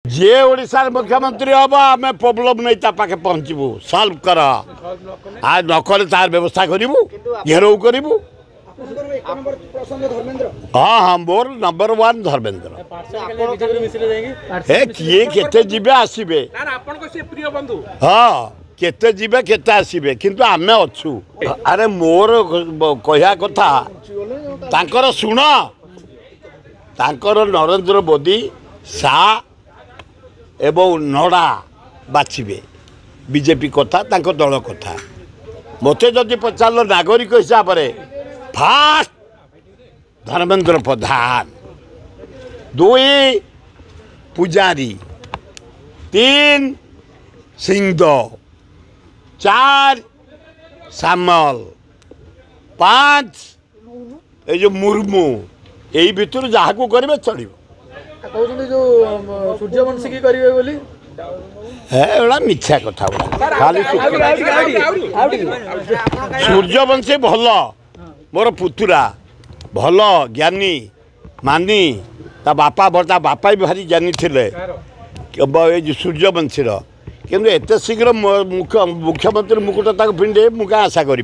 जे ओडिशार मुख्यमंत्री हम आम प्रोब्लेम नहीं पाखे पहुँचबू सल्व कर आज नकले तार व्यवस्था करूँ घेराव करूँ। हाँ हाँ मोर नंबर 1 धर्मेंद्र। हे किए केते जीवे आसीबे हाँ केते जीवे केते आसीबे किंतु आमे अच्छू। अरे मोर कहया कथा तांकर सुन तांकर नरेंद्र मोदी शाह एवं नडा बाछिबे बीजेपी कथा तांकर दल कथा मते जदि पचार नागरिक हिसाब से फास्ट धर्मेंद्र प्रधान 2 पुजारी 3 सिंहदेव 4 सामल 5 ये जो मुर्मू यही भितर जहाँ को करेंगे चलो जो सूर्यवंशी की करेंगे बोली है मिछा कथा खाली सूर्यवंशी भल मोर पुतुरा भल ज्ञानी मानी ता बापा बता बापा भी भारी ज्ञानी थे सूर्यवंशी किंतु एत शीघ्र मुख्यमंत्री मुकुट पिंडे मुझे आशा कर।